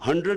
100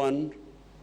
1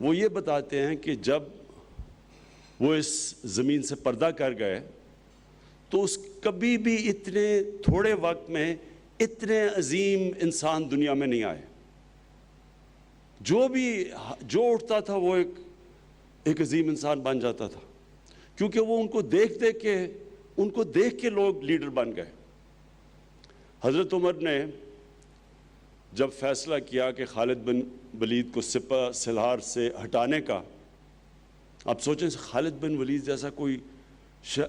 وہ یہ بتاتے ہیں کہ جب وہ اس زمین سے پردہ کر گئے تو کبھی بھی اتنے تھوڑے وقت میں اتنے عظیم انسان دنیا میں نہیں آئے. جو اٹھتا تھا وہ ایک عظیم انسان بن جاتا تھا, کیونکہ وہ ان کو دیکھ کے لوگ لیڈر بن گئے. حضرت عمر نے جب فیصلہ کیا کہ خالد بن ولید کو سپہ سالار سے ہٹانے کا, آپ سوچیں خالد بن ولید جیسا کوئی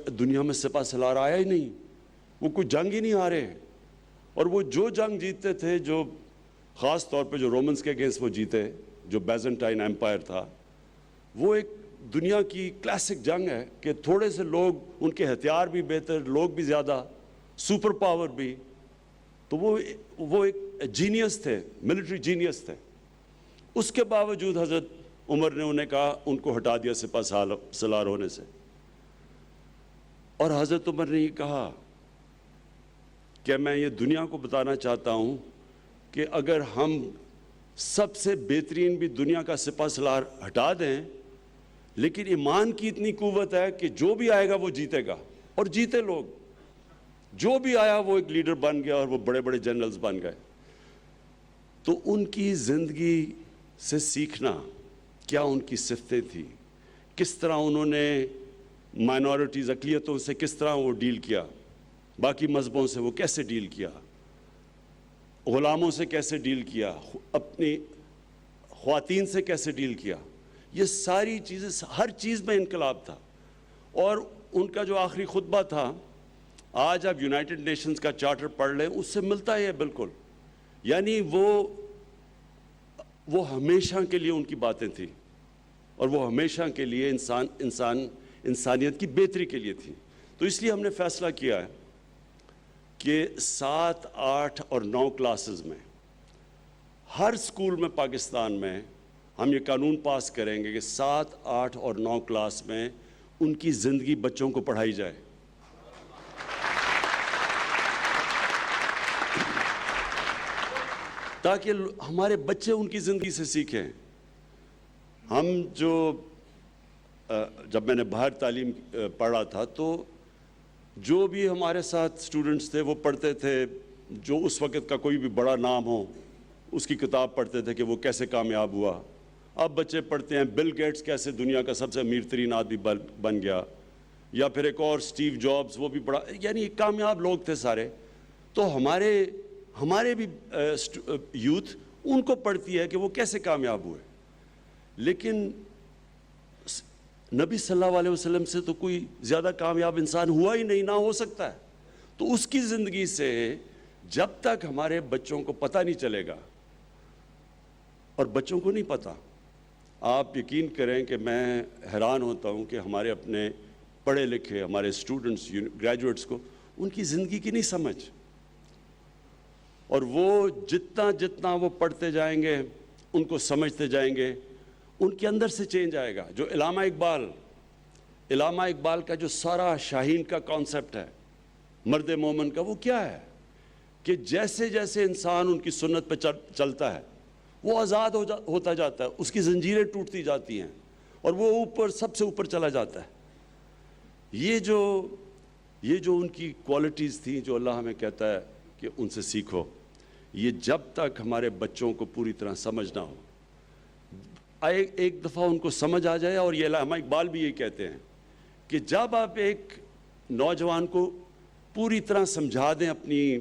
دنیا میں سپہ سالار آیا ہی نہیں, وہ کوئی جنگ ہی نہیں آ رہے, اور وہ جو جنگ جیتتے تھے, جو خاص طور پہ جو رومنز کے اگینسٹ وہ جیتے, جو بیزنٹائن ایمپائر تھا, وہ ایک دنیا کی کلاسک جنگ ہے کہ تھوڑے سے لوگ, ان کے ہتھیار بھی بہتر, لوگ بھی زیادہ, سپر پاور بھی, تو وہ ایک جینیس تھے, ملٹری جینیس تھے. اس کے باوجود حضرت عمر نے انہیں کہا, ان کو ہٹا دیا سپہ سالار ہونے سے. اور حضرت عمر نے یہ کہا کہ میں یہ دنیا کو بتانا چاہتا ہوں کہ اگر ہم سب سے بہترین بھی دنیا کا سپہ سالار ہٹا دیں, لیکن ایمان کی اتنی قوت ہے کہ جو بھی آئے گا وہ جیتے گا, اور جیتے لوگ. جو بھی آیا وہ ایک لیڈر بن گیا, اور وہ بڑے بڑے جنرلز بن گئے. تو ان کی زندگی سے سیکھنا, کیا ان کی صفتیں تھیں, کس طرح انہوں نے مائنورٹیز, اقلیتوں سے کس طرح وہ ڈیل کیا, باقی مذہبوں سے وہ کیسے ڈیل کیا, غلاموں سے کیسے ڈیل کیا, اپنی خواتین سے کیسے ڈیل کیا, یہ ساری چیزیں, ہر چیز میں انقلاب تھا. اور ان کا جو آخری خطبہ تھا, آج آپ یونائٹڈ نیشنز کا چارٹر پڑھ لیں, اس سے ملتا ہے بالکل. یعنی وہ ہمیشہ کے لیے ان کی باتیں تھیں, اور وہ ہمیشہ کے لیے انسانیت کی بہتری کے لیے تھیں. تو اس لیے ہم نے فیصلہ کیا ہے کہ 7, 8 اور 9 کلاسز میں, ہر سکول میں پاکستان میں ہم یہ قانون پاس کریں گے کہ 7, 8 اور 9 کلاس میں ان کی زندگی بچوں کو پڑھائی جائے. تاکہ ہمارے بچے ان کی زندگی سے سیکھیں. ہم جب میں نے باہر تعلیم پڑھا تھا, تو جو بھی ہمارے ساتھ سٹوڈنٹس تھے وہ پڑھتے تھے, جو اس وقت کا کوئی بھی بڑا نام ہو اس کی کتاب پڑھتے تھے کہ وہ کیسے کامیاب ہوا. اب بچے پڑھتے ہیں بل گیٹس کیسے دنیا کا سب سے امیر ترین آدمی بن گیا, یا پھر ایک اور اسٹیو جابز, وہ بھی بڑا, یعنی کامیاب لوگ تھے سارے. تو ہمارے بھی یوتھ ان کو پڑھتی ہے کہ وہ کیسے کامیاب ہوئے. لیکن نبی صلی اللہ علیہ وسلم سے تو کوئی زیادہ کامیاب انسان ہوا ہی نہیں, نہ ہو سکتا ہے. تو اس کی زندگی سے جب تک ہمارے بچوں کو پتہ نہیں چلے گا, اور بچوں کو نہیں پتہ, آپ یقین کریں کہ میں حیران ہوتا ہوں کہ ہمارے اپنے پڑھے لکھے ہمارے اسٹوڈنٹس, گریجویٹس کو ان کی زندگی کی نہیں سمجھ. اور وہ جتنا وہ پڑھتے جائیں گے, ان کو سمجھتے جائیں گے, ان کے اندر سے چینج آئے گا. جو علامہ اقبال کا جو سارا شاہین کا کانسیپٹ ہے مرد مومن کا, وہ کیا ہے کہ جیسے جیسے انسان ان کی سنت پہ چلتا ہے وہ آزاد ہوتا جاتا ہے, اس کی زنجیریں ٹوٹتی جاتی ہیں, اور وہ سب سے اوپر چلا جاتا ہے. یہ جو ان کی کوالٹیز تھیں, جو اللہ ہمیں کہتا ہے کہ ان سے سیکھو, یہ جب تک ہمارے بچوں کو پوری طرح سمجھ نہ ہو, ایک دفعہ ان کو سمجھ آ جائے. اور یہ علامہ اقبال بھی یہی کہتے ہیں کہ جب آپ ایک نوجوان کو پوری طرح سمجھا دیں اپنی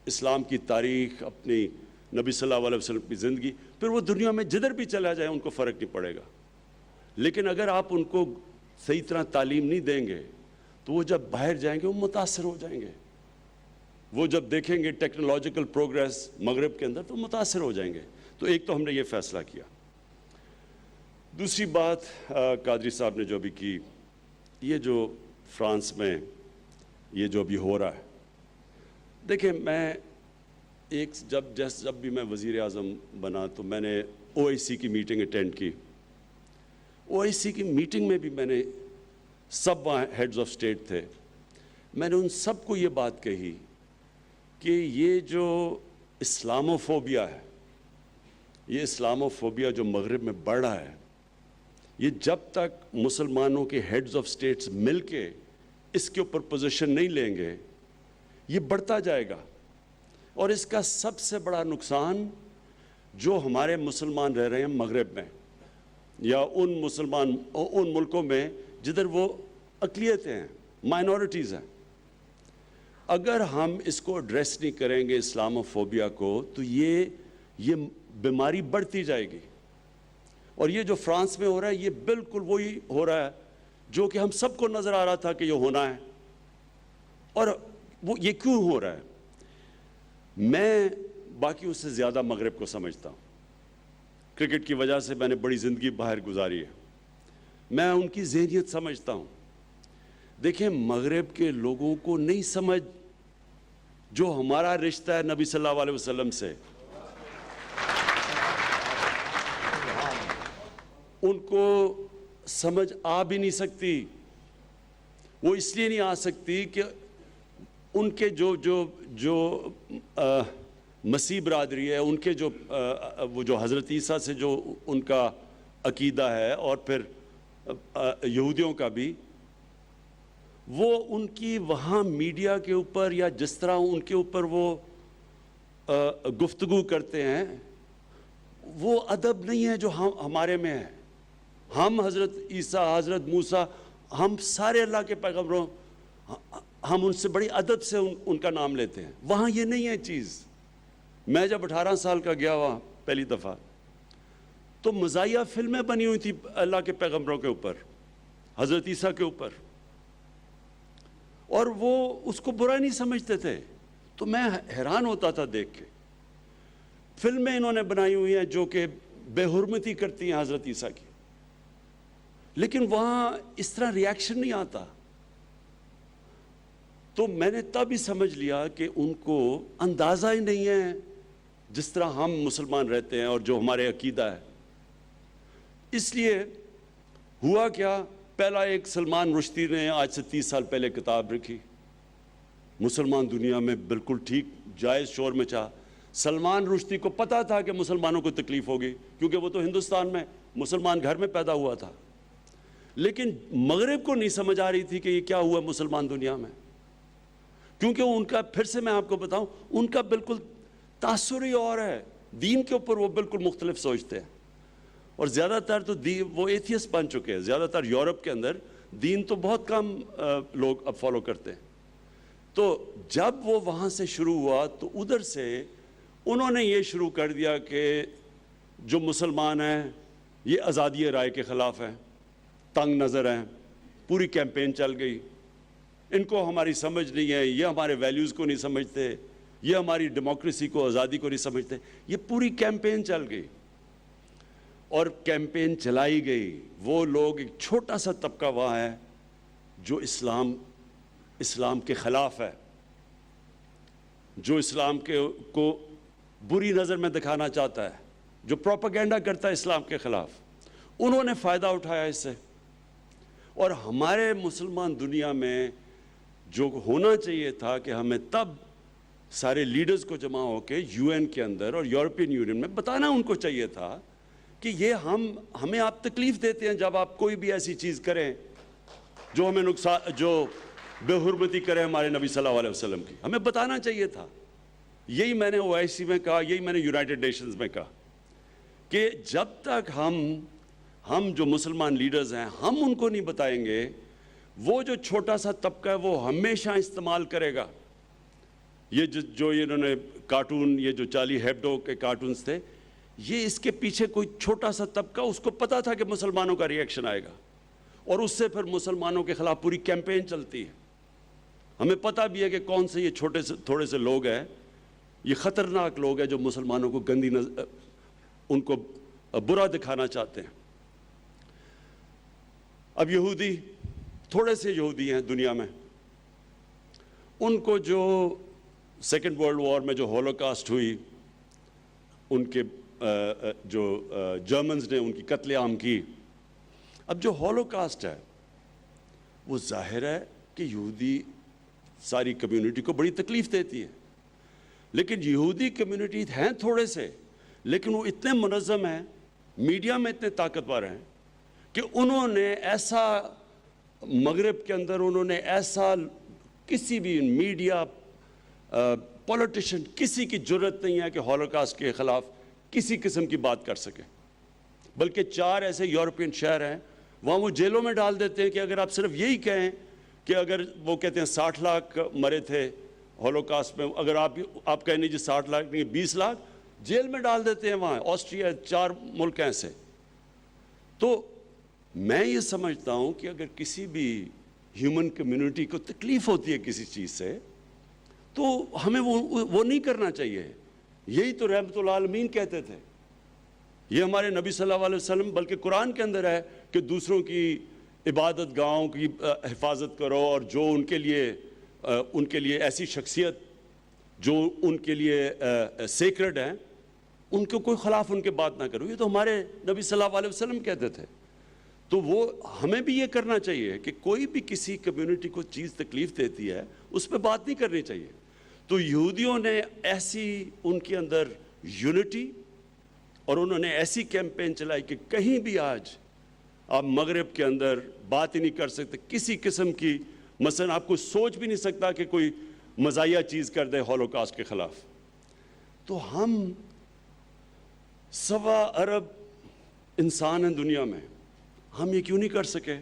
اسلام کی تاریخ, اپنی نبی صلی اللہ علیہ وسلم کی زندگی, پھر وہ دنیا میں جدھر بھی چلا جائے ان کو فرق نہیں پڑے گا. لیکن اگر آپ ان کو صحیح طرح تعلیم نہیں دیں گے تو وہ جب باہر جائیں گے وہ متاثر ہو جائیں گے. وہ جب دیکھیں گے ٹیکنالوجیکل پروگریس مغرب کے اندر تو متاثر ہو جائیں گے. تو ایک تو ہم نے یہ فیصلہ کیا. دوسری بات قادری صاحب نے جو بھی کی, یہ جو فرانس میں یہ جو بھی ہو رہا ہے, دیکھیں میں جب بھی میں وزیر اعظم بنا تو میں نے OIC کی میٹنگ اٹینڈ کی. OIC کی میٹنگ میں بھی میں نے سب وہاں ہیڈز آف اسٹیٹ تھے, میں نے ان سب کو یہ بات کہی کہ یہ جو اسلاموفوبیا ہے, یہ اسلاموفوبیا جو مغرب میں بڑھ رہا ہے, یہ جب تک مسلمانوں کے ہیڈز آف سٹیٹس مل کے اس کے اوپر پوزیشن نہیں لیں گے یہ بڑھتا جائے گا. اور اس کا سب سے بڑا نقصان جو ہمارے مسلمان رہ رہے ہیں مغرب میں یا ان ملکوں میں جدھر وہ اقلیتیں ہیں, مائنورٹیز ہیں, اگر ہم اس کو ایڈریس نہیں کریں گے اسلاموفوبیا کو تو یہ بیماری بڑھتی جائے گی. اور یہ جو فرانس میں ہو رہا ہے یہ بالکل وہی ہو رہا ہے جو کہ ہم سب کو نظر آ رہا تھا کہ یہ ہونا ہے. اور وہ یہ کیوں ہو رہا ہے؟ میں باقیوں سے زیادہ مغرب کو سمجھتا ہوں. کرکٹ کی وجہ سے میں نے بڑی زندگی باہر گزاری ہے. میں ان کی ذہنیت سمجھتا ہوں. دیکھیں, مغرب کے لوگوں کو نہیں سمجھ جو ہمارا رشتہ ہے نبی صلی اللہ علیہ وسلم سے. ان کو سمجھ آ بھی نہیں سکتی. وہ اس لیے نہیں آ سکتی کہ ان کے جو مسیح برادری ہے, ان کے وہ جو حضرت عیسیٰ سے جو ان کا عقیدہ ہے اور پھر یہودیوں کا بھی, وہ ان کی وہاں میڈیا کے اوپر یا جس طرح ان کے اوپر وہ گفتگو کرتے ہیں وہ ادب نہیں ہے جو ہمارے میں ہے. ہم حضرت عیسیٰ, حضرت موسیٰ, ہم سارے اللہ کے پیغمبروں, ہم ان سے بڑی ادب سے ان کا نام لیتے ہیں. وہاں یہ نہیں ہے چیز. میں جب 18 سال کا گیا وہاں پہلی دفعہ تو مزاحیہ فلمیں بنی ہوئی تھی اللہ کے پیغمبروں کے اوپر, حضرت عیسیٰ کے اوپر, اور وہ اس کو برا نہیں سمجھتے تھے. تو میں حیران ہوتا تھا دیکھ کے. فلمیں انہوں نے بنائی ہوئی ہیں جو کہ بے حرمتی کرتی ہیں حضرت عیسیٰ کی, لیکن وہاں اس طرح ریاکشن نہیں آتا. تو میں نے تب ہی سمجھ لیا کہ ان کو اندازہ ہی نہیں ہے جس طرح ہم مسلمان رہتے ہیں اور جو ہمارے عقیدہ ہے. اس لیے ہوا کیا, پہلا ایک سلمان رشدی نے آج سے 30 سال پہلے کتاب لکھی, مسلمان دنیا میں بالکل ٹھیک جائز شور میں چاہ. سلمان رشدی کو پتا تھا کہ مسلمانوں کو تکلیف ہوگی کیونکہ وہ تو ہندوستان میں مسلمان گھر میں پیدا ہوا تھا, لیکن مغرب کو نہیں سمجھ آ رہی تھی کہ یہ کیا ہوا مسلمان دنیا میں. کیونکہ ان کا, پھر سے میں آپ کو بتاؤں, ان کا بالکل تاثر ہی اور ہے. دین کے اوپر وہ بالکل مختلف سوچتے ہیں, اور زیادہ تر تو وہ ایتھیسٹ بن چکے ہیں. زیادہ تر یورپ کے اندر دین تو بہت کم لوگ اب فالو کرتے ہیں. تو جب وہ وہاں سے شروع ہوا تو ادھر سے انہوں نے یہ شروع کر دیا کہ جو مسلمان ہیں یہ آزادی رائے کے خلاف ہیں, تنگ نظر ہیں. پوری کیمپین چل گئی, ان کو ہماری سمجھ نہیں ہے, یہ ہمارے ویلیوز کو نہیں سمجھتے, یہ ہماری ڈیموکریسی کو, آزادی کو نہیں سمجھتے. یہ پوری کیمپین چل گئی, اور کیمپین چلائی گئی. وہ لوگ, ایک چھوٹا سا طبقہ وہاں ہے جو اسلام کے خلاف ہے, جو اسلام کو بری نظر میں دکھانا چاہتا ہے, جو پروپیگنڈا کرتا ہے اسلام کے خلاف. انہوں نے فائدہ اٹھایا اس سے. اور ہمارے مسلمان دنیا میں جو ہونا چاہیے تھا کہ ہمیں تب سارے لیڈرز کو جمع ہو کے UN کے اندر اور یورپین یونین میں بتانا ان کو چاہیے تھا کہ یہ ہمیں آپ تکلیف دیتے ہیں جب آپ کوئی بھی ایسی چیز کریں جو ہمیں نقصان, جو بے حرمتی کرے ہمارے نبی صلی اللہ علیہ وسلم کی. ہمیں بتانا چاہیے تھا. یہی میں نے OIC میں کہا, یہی میں نے یونائٹڈ نیشنز میں کہا کہ جب تک ہم جو مسلمان لیڈرز ہیں ہم ان کو نہیں بتائیں گے, وہ جو چھوٹا سا طبقہ ہے وہ ہمیشہ استعمال کرے گا. یہ جو انہوں نے کارٹون, یہ جو چارلی ہیبڈو کے کارٹونز تھے, یہ اس کے پیچھے کوئی چھوٹا سا طبقہ, اس کو پتا تھا کہ مسلمانوں کا ریئیکشن آئے گا, اور اس سے پھر مسلمانوں کے خلاف پوری کیمپین چلتی ہے. ہمیں پتہ بھی ہے کہ کون سے یہ تھوڑے سے لوگ ہیں, یہ خطرناک لوگ ہیں جو مسلمانوں کو ان کو برا دکھانا چاہتے ہیں. اب یہودی, تھوڑے سے یہودی ہیں دنیا میں, ان کو جو سیکنڈ ورلڈ وار میں جو ہولوکاسٹ ہوئی, ان کے جو جرمنز نے ان کی قتل عام کی. اب جو ہولوکاسٹ ہے وہ ظاہر ہے کہ یہودی ساری کمیونٹی کو بڑی تکلیف دیتی ہے, لیکن یہودی کمیونٹی ہیں تھوڑے سے, لیکن وہ اتنے منظم ہیں, میڈیا میں اتنے طاقتور ہیں کہ انہوں نے ایسا مغرب کے اندر انہوں نے ایسا کسی بھی میڈیا پولیٹیشین کسی کی جرت نہیں ہے کہ ہولوکاسٹ کے خلاف کسی قسم کی بات کر سکے، بلکہ 4 ایسے یورپین شہر ہیں وہاں وہ جیلوں میں ڈال دیتے ہیں کہ اگر آپ صرف یہی کہیں کہ اگر وہ کہتے ہیں 60 لاکھ مرے تھے ہولوکاسٹ میں، اگر آپ کہیں نہیں جی 60 لاکھ نہیں 20 لاکھ، جیل میں ڈال دیتے ہیں وہاں۔ آسٹریا 4 ملک ایسے۔ تو میں یہ سمجھتا ہوں کہ اگر کسی بھی ہیومن کمیونٹی کو تکلیف ہوتی ہے کسی چیز سے تو ہمیں وہ نہیں کرنا چاہیے۔ یہی تو رحمت العالمین کہتے تھے، یہ ہمارے نبی صلی اللہ علیہ وسلم، بلکہ قرآن کے اندر ہے کہ دوسروں کی عبادت گاہوں کی حفاظت کرو، اور جو ان کے لیے ایسی شخصیت جو ان کے لیے سیکرڈ ہیں ان کو کوئی خلاف ان کے بات نہ کرو۔ یہ تو ہمارے نبی صلی اللہ علیہ وسلم کہتے تھے۔ تو وہ ہمیں بھی یہ کرنا چاہیے کہ کوئی بھی کسی کمیونٹی کو چیز تکلیف دیتی ہے اس پہ بات نہیں کرنی چاہیے۔ تو یہودیوں نے ایسی ان کے اندر یونٹی اور انہوں نے ایسی کیمپین چلائی کہ کہیں بھی آج آپ مغرب کے اندر بات ہی نہیں کر سکتے کسی قسم کی، مثلا آپ کو سوچ بھی نہیں سکتا کہ کوئی مزاحیہ چیز کر دے ہولوکاسٹ کے خلاف۔ تو ہم 1.25 ارب انسان ہیں دنیا میں، ہم یہ کیوں نہیں کر سکے؟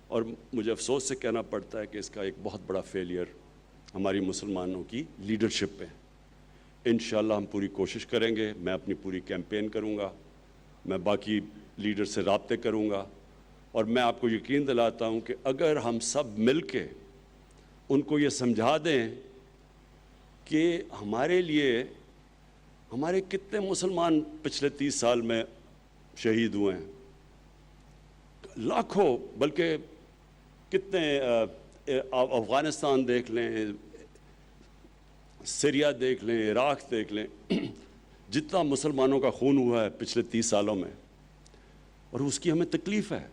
اور مجھے افسوس سے کہنا پڑتا ہے کہ اس کا ایک بہت بڑا فیلئر ہماری مسلمانوں کی لیڈرشپ پہ۔ انشاءاللہ ہم پوری کوشش کریں گے، میں اپنی پوری کیمپین کروں گا، میں باقی لیڈر سے رابطے کروں گا، اور میں آپ کو یقین دلاتا ہوں کہ اگر ہم سب مل کے ان کو یہ سمجھا دیں کہ ہمارے لیے ہمارے کتنے مسلمان پچھلے 30 سال میں شہید ہوئے ہیں، لاکھوں، بلکہ کتنے، افغانستان دیکھ لیں، سیریا دیکھ لیں، عراق دیکھ لیں، جتنا مسلمانوں کا خون ہوا ہے پچھلے 30 سالوں میں، اور اس کی ہمیں تکلیف ہے،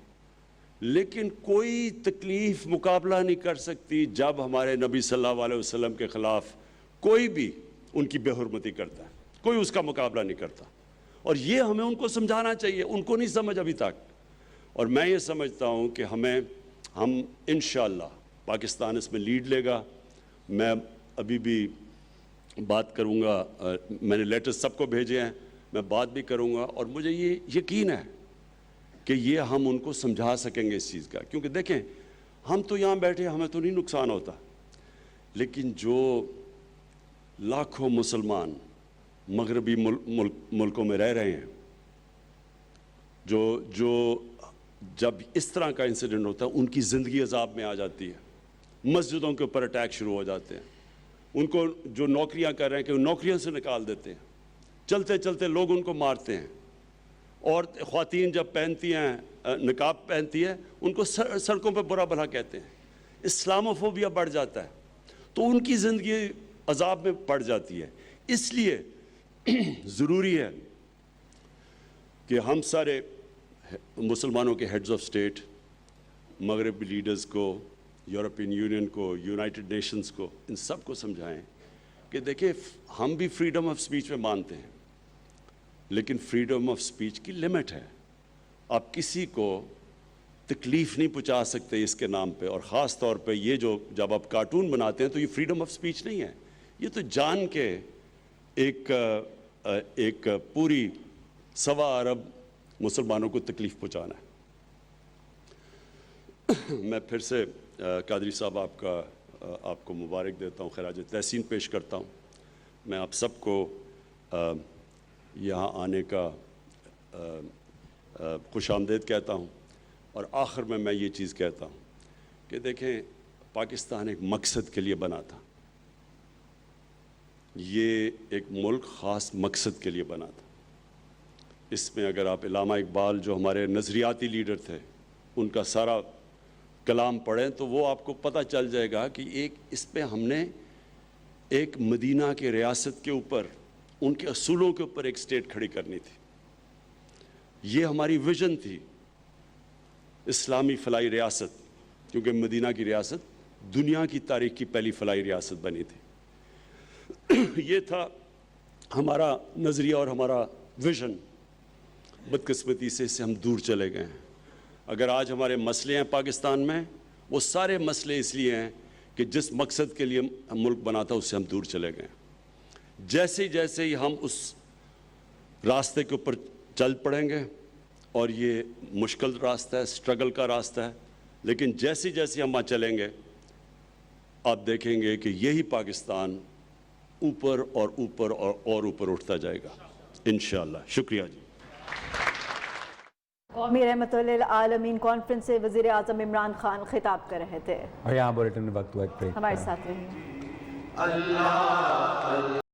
لیکن کوئی تکلیف مقابلہ نہیں کر سکتی جب ہمارے نبی صلی اللہ علیہ وسلم کے خلاف کوئی بھی ان کی بے حرمتی کرتا ہے، کوئی اس کا مقابلہ نہیں کرتا۔ اور یہ ہمیں ان کو سمجھانا چاہیے، ان کو نہیں سمجھ ابھی تک۔ اور میں یہ سمجھتا ہوں کہ ہم انشاءاللہ پاکستان اس میں لیڈ لے گا۔ میں ابھی بھی بات کروں گا، میں نے لیٹرز سب کو بھیجے ہیں، میں بات بھی کروں گا، اور مجھے یہ یقین ہے کہ یہ ہم ان کو سمجھا سکیں گے اس چیز کا۔ کیونکہ دیکھیں ہم تو یہاں بیٹھے ہمیں تو نہیں نقصان ہوتا، لیکن جو لاکھوں مسلمان مغربی ملکوں میں رہ رہے ہیں، جو جب اس طرح کا انسیڈنٹ ہوتا ہے ان کی زندگی عذاب میں آ جاتی ہے، مسجدوں کے اوپر اٹیک شروع ہو جاتے ہیں، ان کو جو نوکریاں کر رہے ہیں کہ وہ نوکریوں سے نکال دیتے ہیں، چلتے چلتے لوگ ان کو مارتے ہیں، اور خواتین جب پہنتی ہیں نقاب پہنتی ہے ان کو سڑکوں پہ برا بھلا کہتے ہیں، اسلاموفوبیا بڑھ جاتا ہے، تو ان کی زندگی عذاب میں پڑ جاتی ہے۔ اس لیے ضروری ہے کہ ہم سارے مسلمانوں کے ہیڈز آف اسٹیٹ، مغربی لیڈرز کو، یورپین یونین کو، یونائٹڈ نیشنز کو، ان سب کو سمجھائیں کہ دیکھیں ہم بھی فریڈم آف سپیچ میں مانتے ہیں، لیکن فریڈم آف سپیچ کی لمٹ ہے۔ آپ کسی کو تکلیف نہیں پہنچا سکتے اس کے نام پہ، اور خاص طور پہ یہ جو جب آپ کارٹون بناتے ہیں تو یہ فریڈم آف سپیچ نہیں ہے، یہ تو جان کے ایک پوری 1.25 ارب مسلمانوں کو تکلیف پہنچانا ہے۔ میں پھر سے قادری صاحب آپ کو مبارک دیتا ہوں، خراج تحسین پیش کرتا ہوں۔ میں آپ سب کو یہاں آنے کا خوش آمدید کہتا ہوں، اور آخر میں یہ چیز کہتا ہوں کہ دیکھیں پاکستان ایک مقصد کے لیے بنا تھا، یہ ایک ملک خاص مقصد کے لیے بنا تھا۔ اس میں اگر آپ علامہ اقبال جو ہمارے نظریاتی لیڈر تھے ان کا سارا کلام پڑھیں تو وہ آپ کو پتہ چل جائے گا کہ اس پہ ہم نے ایک مدینہ کے ریاست کے اوپر، ان کے اصولوں کے اوپر ایک اسٹیٹ کھڑی کرنی تھی۔ یہ ہماری ویژن تھی، اسلامی فلاحی ریاست، کیونکہ مدینہ کی ریاست دنیا کی تاریخ کی پہلی فلاحی ریاست بنی تھی۔ یہ تھا ہمارا نظریہ اور ہمارا ویژن۔ بدقسمتی سے اس سے ہم دور چلے گئے ہیں۔ اگر آج ہمارے مسئلے ہیں پاکستان میں، وہ سارے مسئلے اس لیے ہیں کہ جس مقصد کے لیے ملک بنا تھا اس سے ہم دور چلے گئے. جیسے جیسے ہی ہم اس راستے کے اوپر چل پڑیں گے، اور یہ مشکل راستہ ہے، سٹرگل کا راستہ ہے، لیکن جیسے جیسے ہم وہاں چلیں گے آپ دیکھیں گے کہ یہی پاکستان اوپر اور اوپر اور اوپر اٹھتا جائے گا انشاءاللہ. شکریہ جی. قومی رحمت للعالمین کانفرنس سے وزیر اعظم عمران خان خطاب کر رہے تھے. اور یہاں بلیٹن میں وقت ہوا ایک بریک. ہمارے ساتھ رہیے.